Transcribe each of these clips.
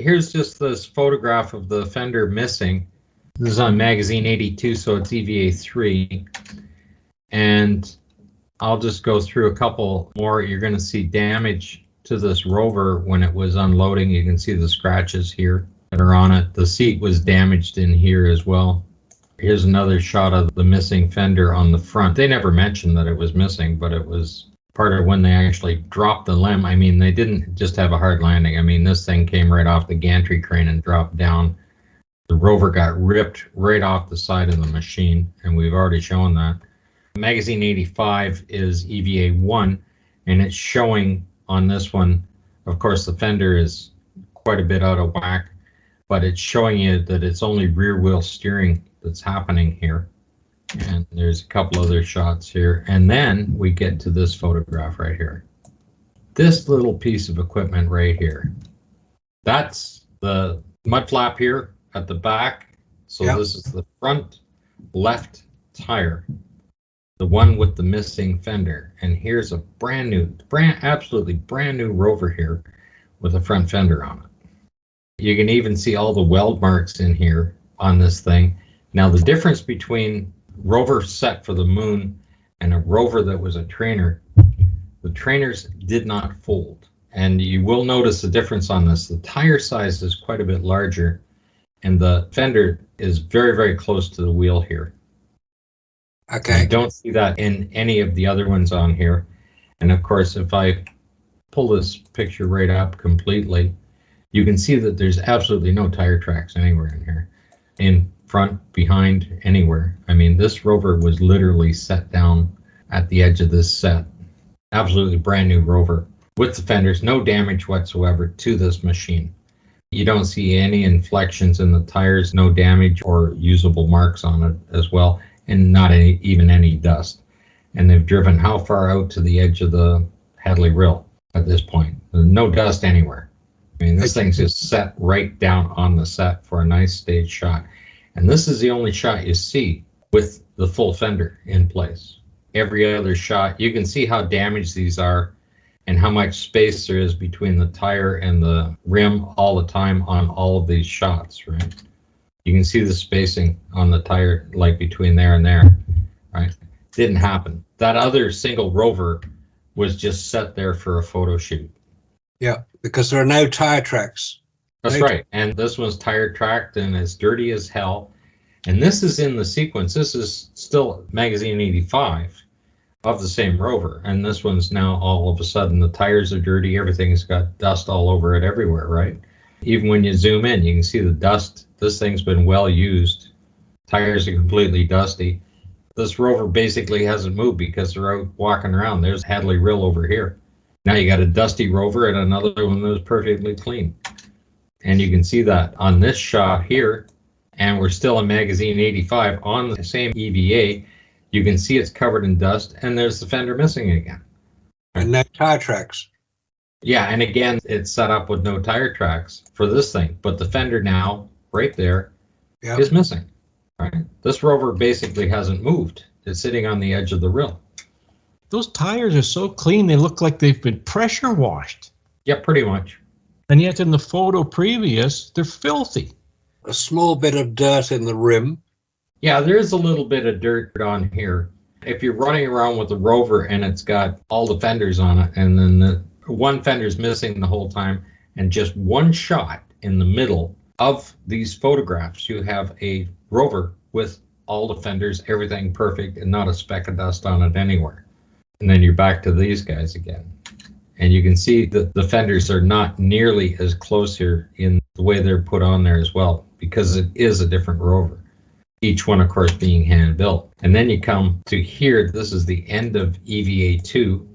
here's just this photograph of the fender missing. This is on magazine 82, so it's EVA 3. And I'll just go through a couple more. You're going to see damage to this rover when it was unloading. You can see the scratches here that are on it. The seat was damaged in here as well. Here's another shot of the missing fender on the front. They never mentioned that it was missing, but it was part of when they actually dropped the limb. I mean, they didn't just have a hard landing. I mean, this thing came right off the gantry crane and dropped down. The rover got ripped right off the side of the machine, and we've already shown that. Magazine 85 is EVA 1, and it's showing on this one, of course, the fender is quite a bit out of whack, but it's showing you that it's only rear wheel steering that's happening here. And there's a couple other shots here. And then we get to this photograph right here. This little piece of equipment right here. That's the mud flap here at the back. So yep. This is the front left tire, the one with the missing fender. And here's a absolutely brand new rover here with a front fender on it. You can even see all the weld marks in here on this thing. Now the difference between rover set for the moon and a rover that was a trainer, the trainers did not fold. And you will notice the difference on this. The tire size is quite a bit larger, and the fender is very, very close to the wheel here. Okay. I don't see that in any of the other ones on here. And of course, if I pull this picture right up completely, you can see that there's absolutely no tire tracks anywhere in here. In front, behind, anywhere. I mean, this rover was literally set down at the edge of this set. Absolutely brand new rover with the fenders, no damage whatsoever to this machine. You don't see any inflections in the tires, no damage or usable marks on it as well, and not even any dust. And they've driven how far out to the edge of the Hadley Rill at this point? No dust anywhere. I mean, this thing's just set right down on the set for a nice stage shot. And this is the only shot you see with the full fender in place. Every other shot, you can see how damaged these are and how much space there is between the tire and the rim all the time on all of these shots, right? You can see the spacing on the tire, like between there and there, right? Didn't happen. That other single rover was just set there for a photo shoot. Yeah, because there are no tire tracks. That's right. And this one's tire tracked and as dirty as hell. And this is in the sequence. This is still magazine 85 of the same rover. And this one's now all of a sudden the tires are dirty. Everything's got dust all over it everywhere, right? Even when you zoom in, you can see the dust. This thing's been well used. Tires are completely dusty. This rover basically hasn't moved because they're out walking around. There's Hadley Rill over here. Now you got a dusty rover and another one that's perfectly clean. And you can see that on this shot here, and we're still in magazine 85 on the same EVA. You can see it's covered in dust, and there's the fender missing again. And no tire tracks. Yeah, and again, it's set up with no tire tracks for this thing, but the fender now, right there, is missing. Right? This rover basically hasn't moved. It's sitting on the edge of the rill. Those tires are so clean, they look like they've been pressure washed. Yeah, pretty much. And yet in the photo previous, they're filthy. A small bit of dirt in the rim. Yeah, there is a little bit of dirt on here. If you're running around with a rover and it's got all the fenders on it, and then the one fender's missing the whole time, and just one shot in the middle of these photographs, you have a rover with all the fenders, everything perfect, and not a speck of dust on it anywhere. And then you're back to these guys again. And you can see that the fenders are not nearly as close here in the way they're put on there as well, because it is a different rover. Each one, of course, being hand built. And then you come to here. This is the end of EVA 2,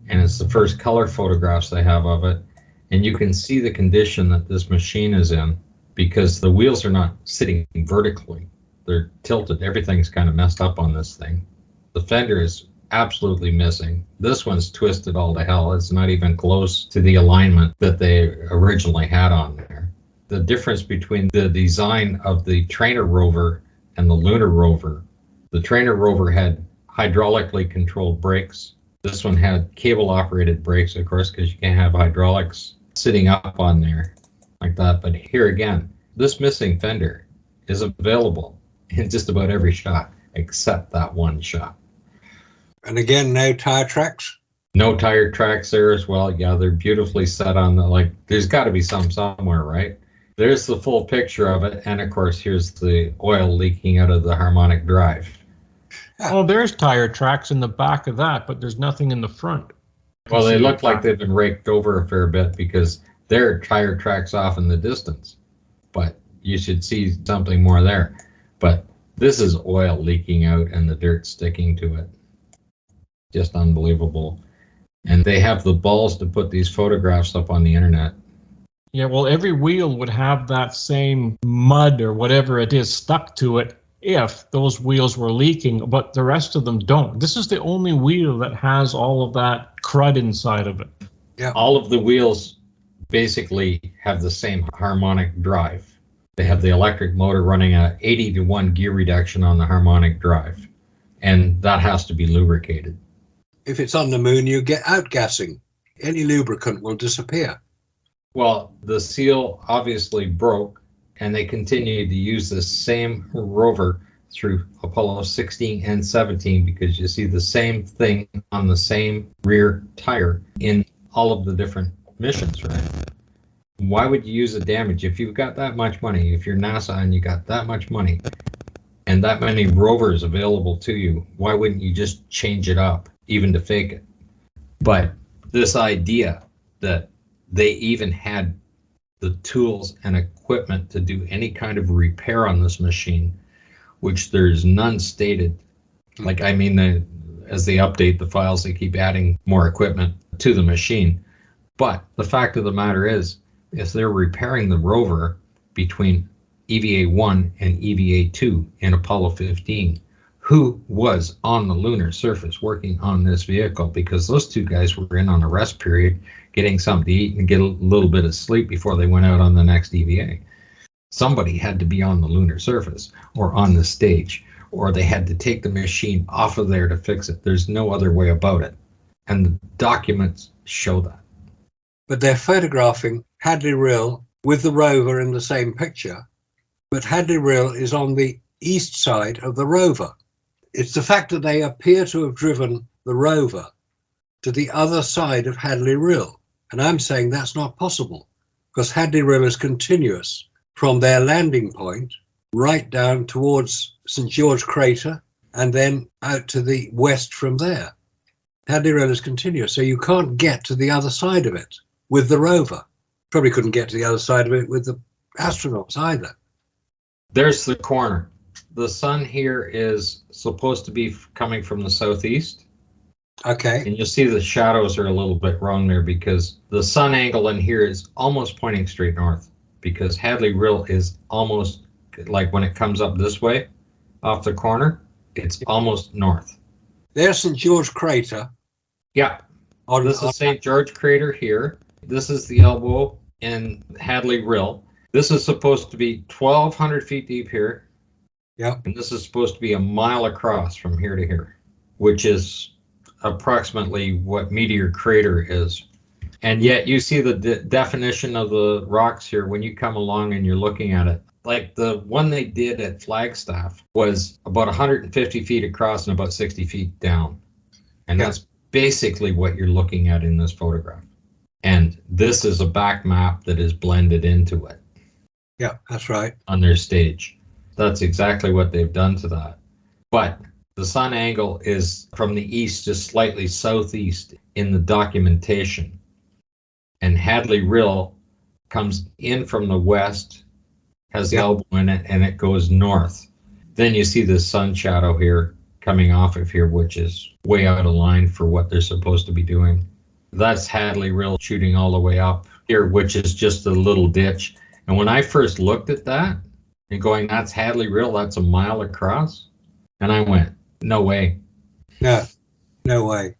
and it's the first color photographs they have of it. And you can see the condition that this machine is in, because the wheels are not sitting vertically. They're tilted. Everything's kind of messed up on this thing. The fender is absolutely missing. This one's twisted all to hell. It's not even close to the alignment that they originally had on there. The difference between the design of the trainer rover and the lunar rover, the trainer rover had hydraulically controlled brakes. This one had cable operated brakes, of course, because you can't have hydraulics sitting up on there. like that. But here again, this missing fender is available in just about every shot except that one shot. And again, no tire tracks. No tire tracks there as well. Yeah, they're beautifully set on the, like, there's got to be some somewhere, right? There's the full picture of it. And of course, here's the oil leaking out of the harmonic drive. Oh, there's tire tracks in the back of that, but there's nothing in the front. Well, they look like they've been raked over a fair bit because there are tire tracks off in the distance, but you should see something more there. But this is oil leaking out and the dirt sticking to it. Just unbelievable. And they have the balls to put these photographs up on the internet. Yeah, well, every wheel would have that same mud or whatever it is stuck to it if those wheels were leaking, but the rest of them don't. This is the only wheel that has all of that crud inside of it. Yeah. All of the wheels basically have the same harmonic drive. They have the electric motor running a 80-to-1 gear reduction on the harmonic drive, and that has to be lubricated. If it's on the moon, you get outgassing. Any lubricant will disappear. Well, the seal obviously broke, and they continued to use the same rover through Apollo 16 and 17 because you see the same thing on the same rear tire in all of the different missions, right? Why would you use a damage if you've got that much money? If you're NASA and you got that much money and that many rovers available to you, why wouldn't you just change it up, even to fake it? But this idea that they even had the tools and equipment to do any kind of repair on this machine, which there's none stated. Like, I mean, as they update the files, they keep adding more equipment to the machine. But the fact of the matter is they're repairing the rover between EVA-1 and EVA-2 in Apollo 15. Who was on the lunar surface working on this vehicle? Because those two guys were in on a rest period, getting something to eat and get a little bit of sleep before they went out on the next EVA. Somebody had to be on the lunar surface or on the stage, or they had to take the machine off of there to fix it. There's no other way about it. And the documents show that. But they're photographing Hadley Rill with the rover in the same picture. But Hadley Rill is on the east side of the rover. It's the fact that they appear to have driven the rover to the other side of Hadley Rill. And I'm saying that's not possible because Hadley Rill is continuous from their landing point right down towards St. George Crater and then out to the west from there. Hadley Rill is continuous, so you can't get to the other side of it with the rover. Probably couldn't get to the other side of it with the astronauts either. There's the corner. The sun here is supposed to be coming from the southeast. Okay. And you'll see the shadows are a little bit wrong there because the sun angle in here is almost pointing straight north because Hadley Rill is almost like when it comes up this way off the corner, it's almost north. There's St. George Crater. Yeah. This is St. George Crater here. This is the elbow in Hadley Rill. This is supposed to be 1,200 feet deep here. Yep. And this is supposed to be a mile across from here to here, which is approximately what Meteor Crater is. And yet you see the definition of the rocks here when you come along and you're looking at it. Like the one they did at Flagstaff was about 150 feet across and about 60 feet down. And that's basically what you're looking at in this photograph. And this is a back map that is blended into it. Yeah, that's right. On their stage. That's exactly what they've done to that. But the sun angle is from the east, just slightly southeast in the documentation. And Hadley Rill comes in from the west, has the elbow in it, and it goes north. Then you see the sun shadow here coming off of here, which is way out of line for what they're supposed to be doing. That's Hadley Rill shooting all the way up here, which is just a little ditch. And when I first looked at that and going, that's Hadley Rill, that's a mile across. And I went, no way. No way.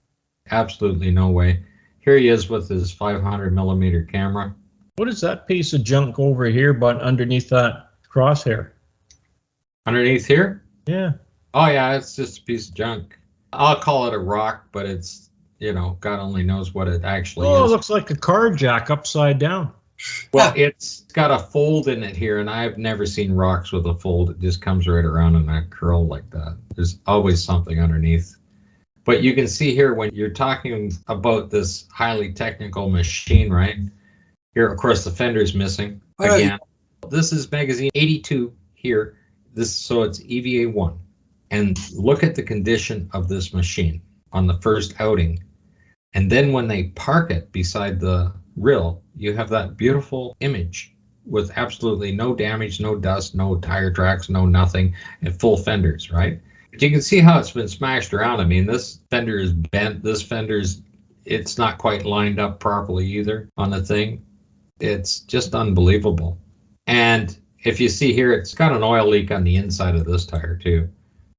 Absolutely no way. Here he is with his 500 millimeter camera. What is that piece of junk over here, but underneath that crosshair? Underneath here? Yeah. Oh yeah, it's just a piece of junk. I'll call it a rock, but it's, you know, God only knows what it actually Oh, it is. looks like a car jack upside down. Well, it's got a fold in it here, and I've never seen rocks with a fold. It just comes right around in a curl like that. There's always something underneath. But you can see here when you're talking about this highly technical machine, right? Here, of course, the fender's missing again. This is magazine 82 here. So it's EVA 1. And look at the condition of this machine on the first outing. And then when they park it beside the rill, you have that beautiful image with absolutely no damage, no dust, no tire tracks, no nothing, and full fenders, right? But you can see how it's been smashed around. I mean, this fender is bent. This fender's, it's not quite lined up properly either on the thing. It's just unbelievable. And if you see here, it's got an oil leak on the inside of this tire too.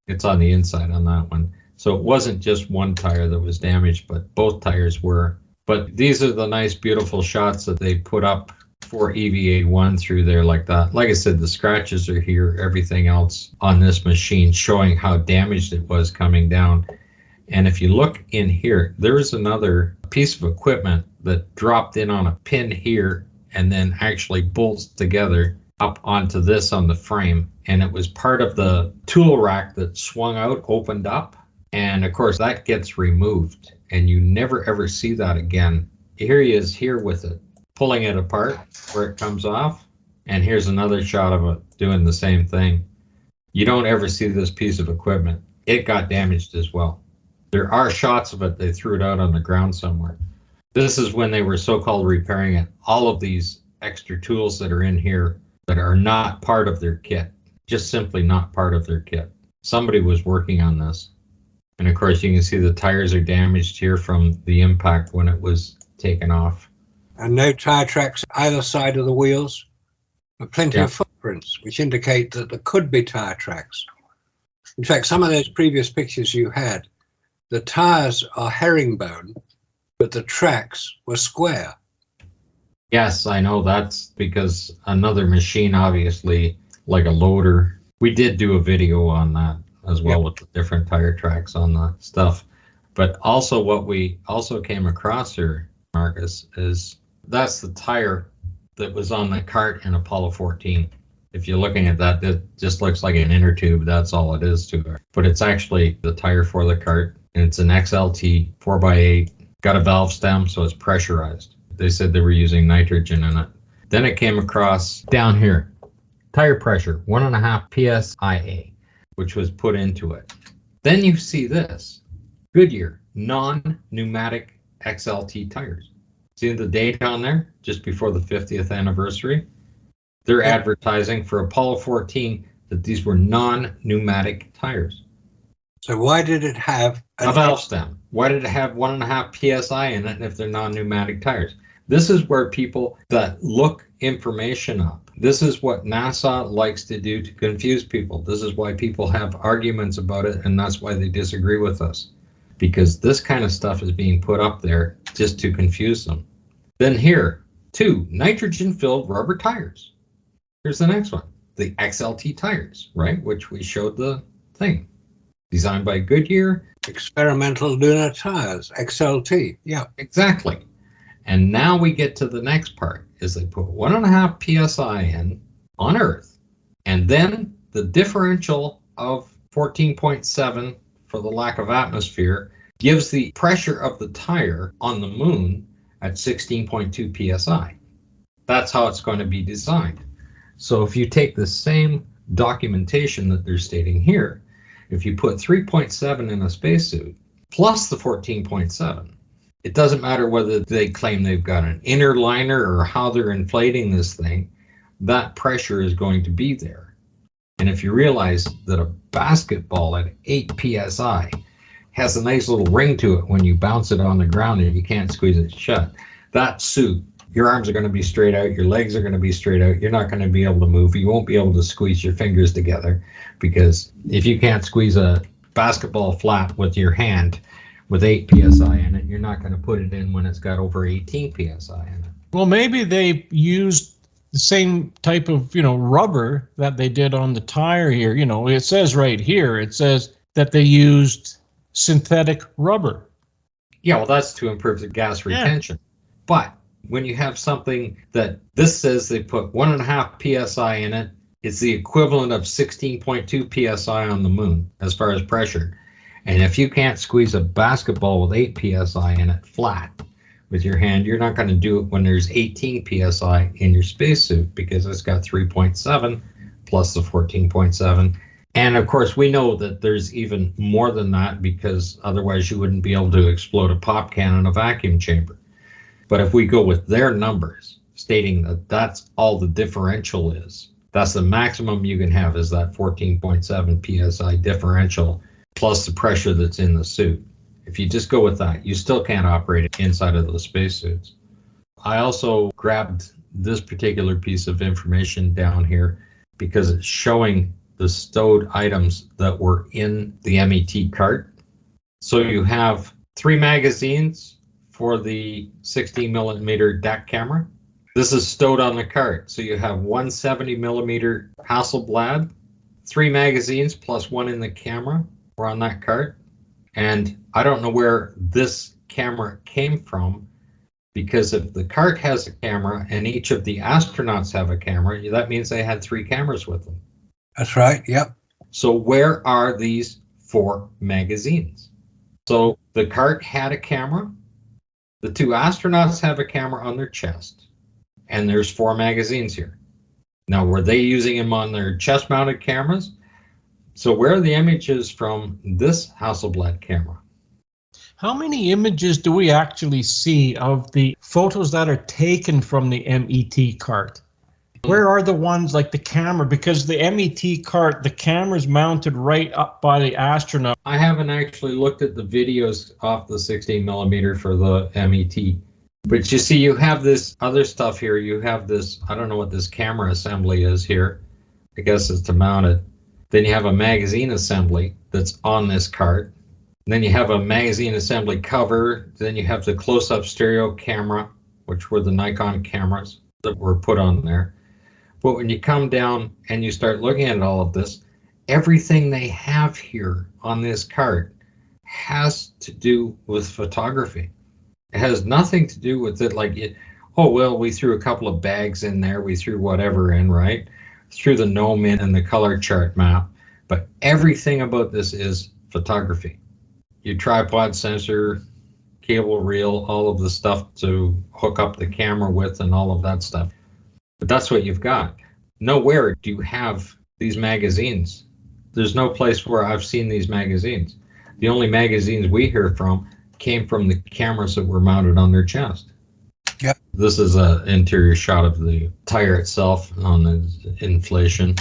It's on the inside on that one. So it wasn't just one tire that was damaged, but both tires were. But these are the nice, beautiful shots that they put up for EVA 1 through there like that. Like I said, the scratches are here, everything else on this machine showing how damaged it was coming down. And if you look in here, there's another piece of equipment that dropped in on a pin here and then actually bolts together up onto this on the frame. And it was part of the tool rack that swung out, opened up. And of course that gets removed and you never ever see that again. Here he is here with it, pulling it apart where it comes off. And here's another shot of it doing the same thing. You don't ever see this piece of equipment. It got damaged as well. There are shots of it. They threw it out on the ground somewhere. This is when they were so-called repairing it. All of these extra tools that are in here that are not part of their kit, just simply not part of their kit. Somebody was working on this. And of course, you can see the tires are damaged here from the impact when it was taken off. And no tire tracks either side of the wheels, but plenty of footprints, which indicate that there could be tire tracks. In fact, some of those previous pictures you had, the tires are herringbone, but the tracks were square. Yes, I know. That's because another machine, obviously, like a loader. We did do a video on that as well with the different tire tracks on the stuff. But also what we also came across here, Marcus, is that's the tire that was on the cart in Apollo 14. If you're looking at that, it just looks like an inner tube. That's all it is to it. But it's actually the tire for the cart. And it's an XLT 4x8, got a valve stem, so it's pressurized. They said they were using nitrogen in it. Then it came across down here, tire pressure, 1.5 psia, which was put into it. Then you see this, Goodyear, non-pneumatic XLT tires. See the date on there, just before the 50th anniversary? They're advertising for Apollo 14 that these were non-pneumatic tires. So why did it have a valve stem? Why did it have 1.5 psi in it if they're non-pneumatic tires? This is where people that look information up. This is what NASA likes to do to confuse people. This is why people have arguments about it, and that's why they disagree with us. Because this kind of stuff is being put up there just to confuse them. Then here, 2 nitrogen-filled rubber tires. Here's the next one, the XLT tires, right? Which we showed the thing. Designed by Goodyear. Experimental lunar tires, XLT, yeah. Exactly. And now we get to the next part, is they put 1.5 psi in on Earth, and then the differential of 14.7 for the lack of atmosphere gives the pressure of the tire on the moon at 16.2 psi. That's how it's going to be designed. So if you take the same documentation that they're stating here, if you put 3.7 in a spacesuit plus the 14.7, it doesn't matter whether they claim they've got an inner liner or how they're inflating this thing, that pressure is going to be there. And if you realize that a basketball at 8 psi has a nice little ring to it when you bounce it on the ground and you can't squeeze it shut, that suit, your arms are going to be straight out, your legs are going to be straight out, you're not going to be able to move, you won't be able to squeeze your fingers together, because if you can't squeeze a basketball flat with your hand with 8 psi in it, you're not going to put it in when it's got over 18 psi in it. Well, maybe they used the same type of, rubber that they did on the tire here. It says right here, it says that they used synthetic rubber. Yeah, well, that's to improve the gas retention. But When you have something that this says they put 1.5 psi in it, it's the equivalent of 16.2 psi on the moon as far as pressure. And if you can't squeeze a basketball with 8 psi in it flat with your hand, you're not going to do it when there's 18 psi in your spacesuit, because it's got 3.7 plus the 14.7. And of course, we know that there's even more than that, because otherwise you wouldn't be able to explode a pop can in a vacuum chamber. But if we go with their numbers, stating that that's all the differential is, that's the maximum you can have, is that 14.7 psi differential plus the pressure that's in the suit. If you just go with that, you still can't operate it inside of the spacesuits. I also grabbed this particular piece of information down here because it's showing the stowed items that were in the MET cart. So you have 3 magazines for the 60mm DAC camera. This is stowed on the cart. So you have one 70mm Hasselblad, 3 magazines plus 1 in the camera were on that cart. And I don't know where this camera came from, because if the cart has a camera and each of the astronauts have a camera, that means they had 3 cameras with them. That's right, yep. So where are these 4 magazines? So the cart had a camera, the 2 astronauts have a camera on their chest, and there's 4 magazines here. Now, were they using them on their chest-mounted cameras? So where are the images from this Hasselblad camera? How many images do we actually see of the photos that are taken from the MET cart? Where are the ones like the camera? Because the MET cart, the camera's mounted right up by the astronaut. I haven't actually looked at the videos off the 16mm for the MET. But you see, you have this other stuff here. You have this, I don't know what this camera assembly is here. I guess it's to mount it. Then you have a magazine assembly that's on this cart. And then you have a magazine assembly cover. Then you have the close-up stereo camera, which were the Nikon cameras that were put on there. But when you come down and you start looking at all of this, everything they have here on this cart has to do with photography. It has nothing to do with it like, oh, well, we threw a couple of bags in there, we threw whatever in, right? Threw the gnome in and the color chart map. But everything about this is photography. Your tripod, sensor, cable reel, all of the stuff to hook up the camera with and all of that stuff. But that's what you've got. Nowhere do you have these magazines. There's no place where I've seen these magazines. The only magazines we hear from came from the cameras that were mounted on their chest. Yep. This is an interior shot of the tire itself on the inflation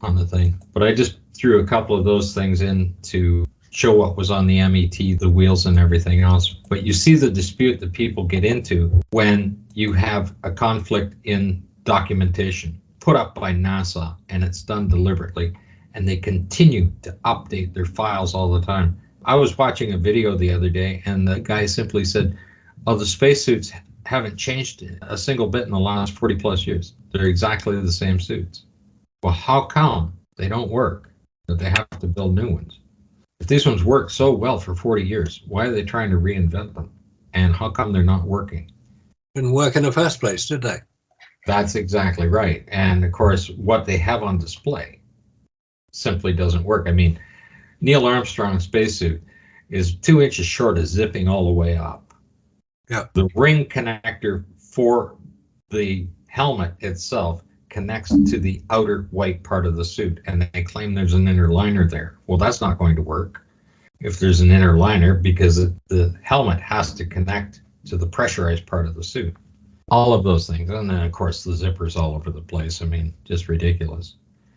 on the thing. But I just threw a couple of those things in to show what was on the MET, the wheels and everything else. But you see the dispute that people get into when you have a conflict in documentation put up by NASA, and it's done deliberately, and they continue to update their files all the time. I was watching a video the other day, and the guy simply said, oh, the spacesuits haven't changed a single bit in the last 40 plus years. They're exactly the same suits. Well, how come they don't work, that they have to build new ones? If these ones work so well for 40 years, why are they trying to reinvent them? And how come they're not working? Didn't work in the first place, did they? That's exactly right. And of course, what they have on display simply doesn't work. I mean, Neil Armstrong's spacesuit is 2 inches short of zipping all the way up. Yeah. The ring connector for the helmet itself connects to the outer white part of the suit, and they claim there's an inner liner there. Well, that's not going to work if there's an inner liner, because the helmet has to connect to the pressurized part of the suit. All of those things. And then, of course, the zippers all over the place. I mean, just ridiculous.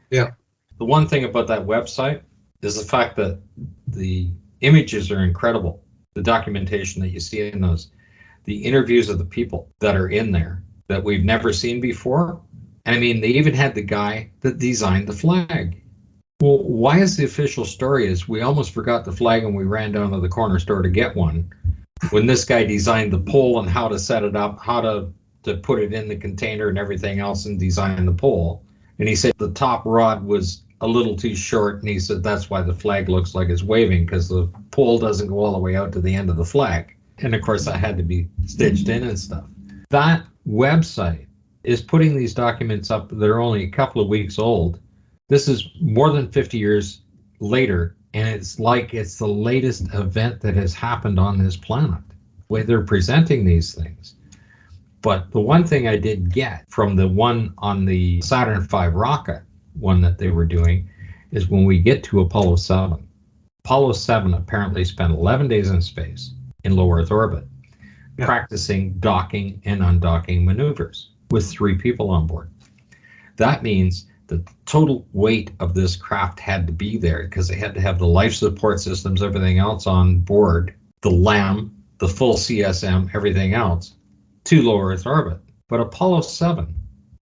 Yeah. The one thing about that website is the fact that the images are incredible. The documentation that you see in those, the interviews of the people that are in there that we've never seen before. I mean, they even had the guy that designed the flag. Well, why is the official story is we almost forgot the flag and we ran down to the corner store to get one, when this guy designed the pole and how to set it up, how to put it in the container and everything else, and design the pole. And he said the top rod was a little too short, and he said that's why the flag looks like it's waving, because the pole doesn't go all the way out to the end of the flag. And of course that had to be stitched in and stuff. That website is putting these documents up that are only a couple of weeks old. This is more than 50 years later, and it's like it's the latest event that has happened on this planet, the way they're presenting these things. But the one thing I did get from the one on the Saturn V rocket, one that they were doing, is when we get to Apollo 7. Apollo 7 apparently spent 11 days in space in low Earth orbit, practicing docking and undocking maneuvers with 3 people on board. That means the total weight of this craft had to be there because they had to have the life support systems, everything else on board, the LAM, the full CSM, everything else, to low Earth orbit. But Apollo 7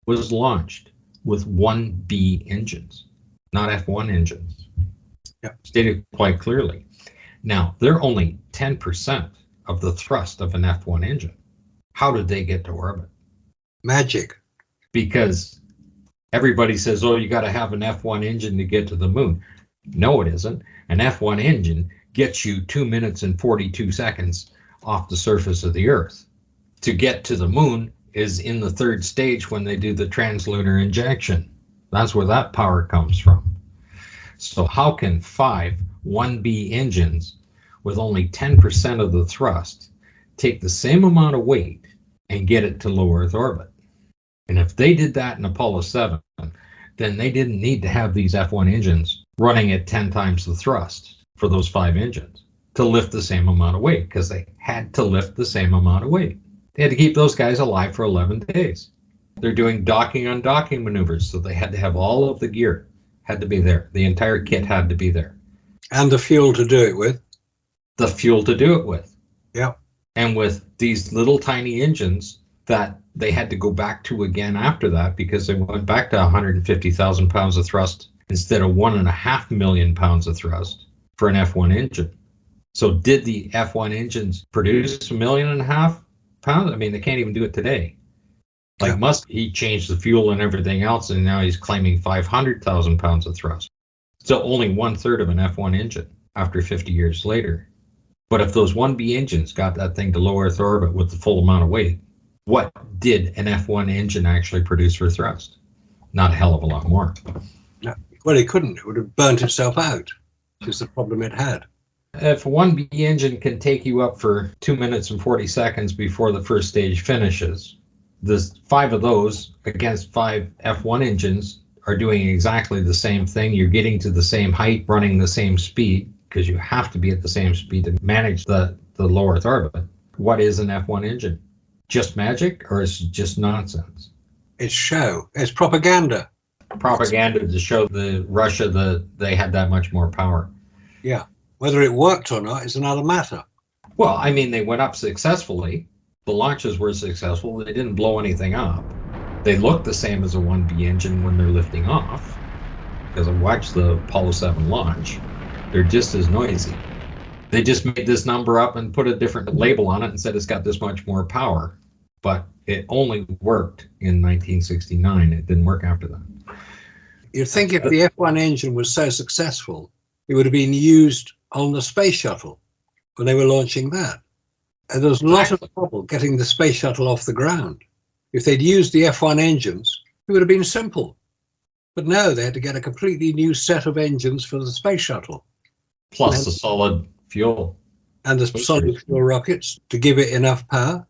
was launched with 1B engines, not F1 engines. Stated quite clearly. Now, they're only 10% of the thrust of an F1 engine. How did they get to orbit? Magic. Because everybody says, oh, you got to have an F1 engine to get to the moon. No, it isn't. An F1 engine gets you 2 minutes and 42 seconds off the surface of the Earth. To get to the moon is in the 3rd stage when they do the translunar injection. That's where that power comes from. So how can 5 1B engines with only 10% of the thrust take the same amount of weight and get it to low Earth orbit? And if they did that in Apollo 7, then they didn't need to have these F1 engines running at 10 times the thrust for those 5 engines to lift the same amount of weight, because they had to lift the same amount of weight. They had to keep those guys alive for 11 days. They're doing docking undocking maneuvers, so they had to have all of the gear, had to be there. The entire kit had to be there. And the fuel to do it with. The fuel to do it with. Yeah. And with these little tiny engines that they had to go back to again after that, because they went back to 150,000 pounds of thrust instead of 1.5 million pounds of thrust for an F1 engine. So did the F1 engines produce 1.5 million pounds? I mean, they can't even do it today. Like Musk, he changed the fuel and everything else, and now he's claiming 500,000 pounds of thrust. So only 1/3 of an F1 engine after 50 years later. But if those 1B engines got that thing to low Earth orbit with the full amount of weight, what did an F1 engine actually produce for thrust? Not a hell of a lot more. No. Well, it couldn't. It would have burnt itself out, which is the problem it had. If a 1B engine can take you up for 2 minutes and 40 seconds before the first stage finishes, there's 5 of those against 5 F1 engines are doing exactly the same thing. You're getting to the same height, running the same speed, because you have to be at the same speed to manage the low Earth orbit. What is an F1 engine? Just magic, or is it just nonsense? It's show. It's propaganda. Propaganda to show Russia that they had that much more power. Yeah. Whether it worked or not is another matter. Well, I mean, they went up successfully. The launches were successful. They didn't blow anything up. They look the same as a 1B engine when they're lifting off, because I watched the Apollo 7 launch. They're just as noisy. They just made this number up and put a different label on it and said it's got this much more power. But it only worked in 1969. It didn't work after that. You'd think if the F1 engine was so successful, it would have been used on the space shuttle when they were launching that. And there was a lot of trouble getting the space shuttle off the ground. If they'd used the F1 engines, it would have been simple. But no, they had to get a completely new set of engines for the space shuttle. Plus the solid fuel. And the solid fuel rockets to give it enough power.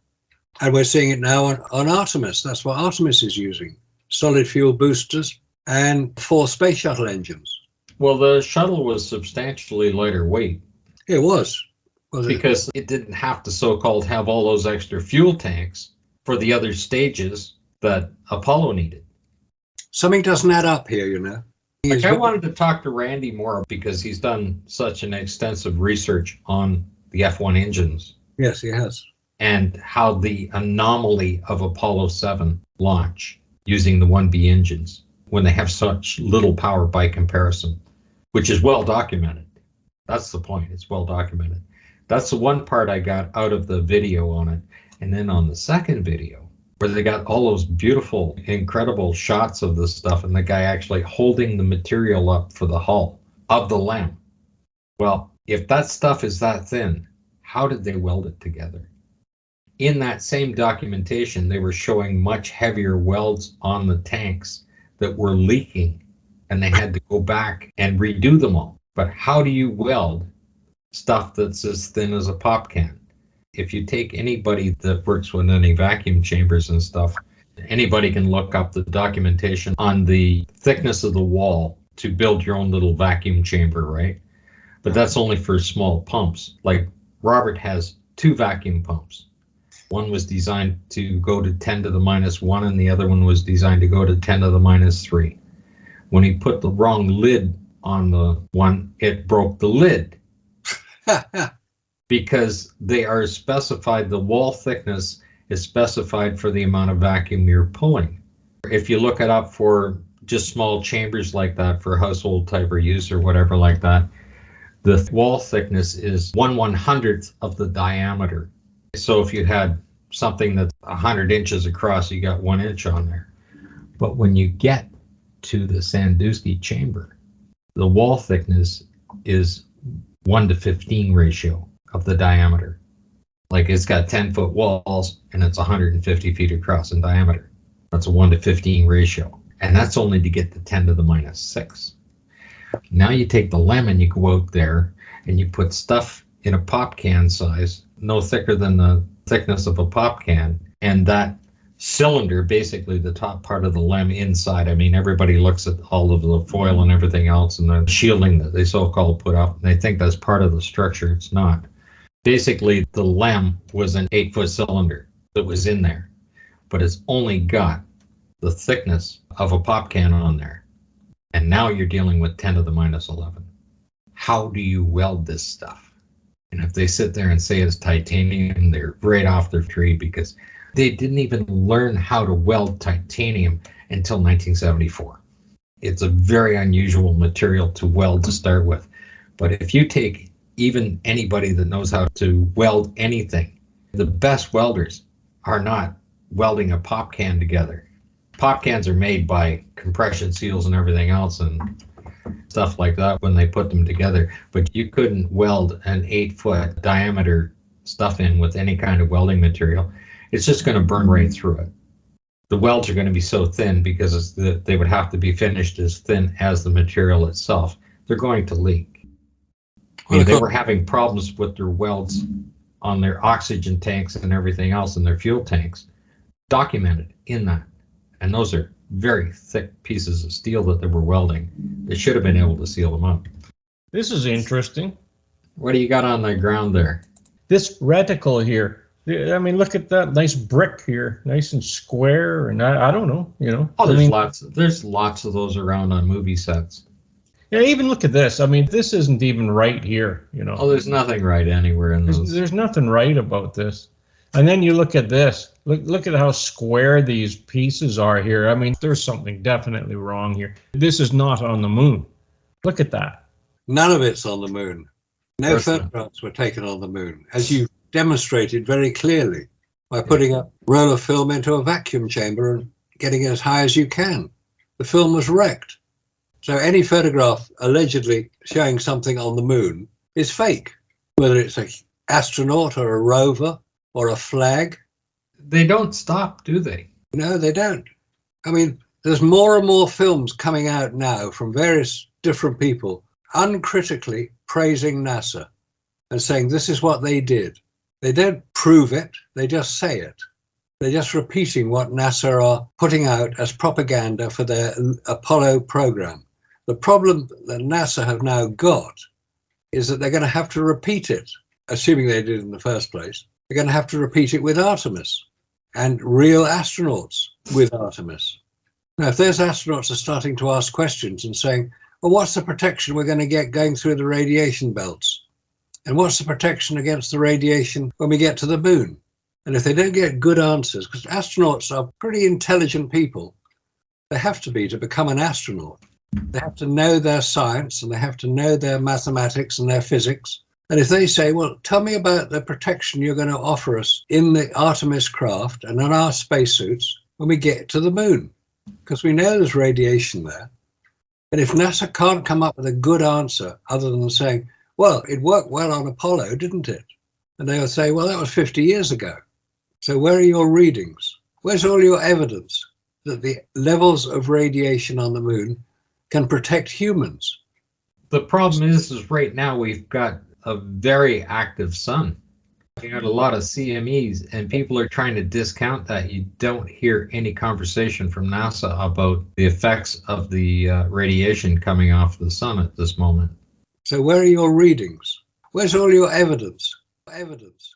And we're seeing it now on Artemis. That's what Artemis is using. Solid fuel boosters and 4 space shuttle engines. Well, the shuttle was substantially lighter weight. It was. Because it didn't have to so-called have all those extra fuel tanks for the other stages that Apollo needed. Something doesn't add up here, you know. Like, I wanted to talk to Randy more because he's done such an extensive research on the F1 engines. Yes, he has. And how the anomaly of Apollo 7 launch using the 1B engines when they have such little power by comparison, which is well documented. That's the point. It's well documented. That's the one part I got out of the video on it. And then on the second video, where they got all those beautiful, incredible shots of this stuff and the guy actually holding the material up for the hull of the LAM. Well, if that stuff is that thin, how did they weld it together? in that same documentation, they were showing much heavier welds on the tanks that were leaking, and they had to go back and redo them all. But how do you weld stuff that's as thin as a pop can? If you take anybody that works with any vacuum chambers and stuff, anybody can look up the documentation on the thickness of the wall to build your own little vacuum chamber, right? But that's only for small pumps. Like Robert has 2 vacuum pumps. One was designed to go to 10 to the minus 1, and the other one was designed to go to 10 to the minus 3. When he put the wrong lid on the one, it broke the lid. Because they are specified, the wall thickness is specified for the amount of vacuum you're pulling. If you look it up for just small chambers like that for household type or use or whatever like that, the wall thickness is 1/100th of the diameter. So if you had something that's 100 inches across, you got 1 inch on there. But when you get to the Sandusky chamber, the wall thickness is 1:15 ratio of the diameter. Like it's got 10-foot walls and it's 150 feet across in diameter. That's a 1:15 ratio. And that's only to get to 10 to the minus 6. Now you take the lemon, you go out there and you put stuff in a pop can size, no thicker than the thickness of a pop can, and that cylinder, basically the top part of the lem inside. I mean, everybody looks at all of the foil and everything else and the shielding that they so-called put up, and they think that's part of the structure. It's not. Basically, the lem was an 8-foot cylinder that was in there, but it's only got the thickness of a pop can on there. And now you're dealing with 10 to the minus 11. How do you weld this stuff? And if they sit there and say it's titanium, they're right off their tree, because they didn't even learn how to weld titanium until 1974. It's a very unusual material to weld to start with. But if you take even anybody that knows how to weld anything, the best welders are not welding a pop can together. Pop cans are made by compression seals and everything else and stuff like that when they put them together. But you couldn't weld an 8-foot diameter stuff in with any kind of welding material. It's just going to burn right through it. The welds are going to be so thin because they would have to be finished as thin as the material itself. They're going to leak. They were having problems with their welds on their oxygen tanks and everything else and their fuel tanks, documented in that. And those are very thick pieces of steel that they were welding. They should have been able to seal them up. This is interesting. What do you got on the ground there? This reticle here. I mean, look at that nice brick here, nice and square, and I don't know, you know. Oh, there's lots of those around on movie sets. Yeah, even look at this. I mean, this isn't even right here, you know. Oh, there's nothing right anywhere in those. There's nothing right about this. And then you look at this. Look at how square these pieces are here. I mean, there's something definitely wrong here. This is not on the moon. Look at that. None of it's on the moon. No photographs were taken on the moon, as you demonstrated very clearly by putting a roll of film into a vacuum chamber and getting it as high as you can. The film was wrecked. So any photograph allegedly showing something on the moon is fake, whether it's an astronaut or a rover or a flag. They don't stop, do they? No, they don't. I mean, there's more and more films coming out now from various different people uncritically praising NASA and saying this is what they did. They don't prove it, they just say it. They're just repeating what NASA are putting out as propaganda for their Apollo program. The problem that NASA have now got is that they're going to have to repeat it, assuming they did in the first place. They're going to have to repeat it with Artemis and real astronauts with Artemis. Now, if those astronauts are starting to ask questions and saying, well, what's the protection we're going to get going through the radiation belts? And what's the protection against the radiation when we get to the moon? And if they don't get good answers, because astronauts are pretty intelligent people, they have to be to become an astronaut. They have to know their science and they have to know their mathematics and their physics. And if they say, well, tell me about the protection you're going to offer us in the Artemis craft and in our spacesuits when we get to the moon, because we know there's radiation there. And if NASA can't come up with a good answer other than saying, well, it worked well on Apollo, didn't it? And they'll say, well, that was 50 years ago. So where are your readings? Where's all your evidence that the levels of radiation on the moon can protect humans? The problem is right now we've got a very active sun. You got a lot of CMEs, and people are trying to discount that. You don't hear any conversation from NASA about the effects of the radiation coming off the sun at this moment. So where are your readings? Where's all your evidence? Evidence.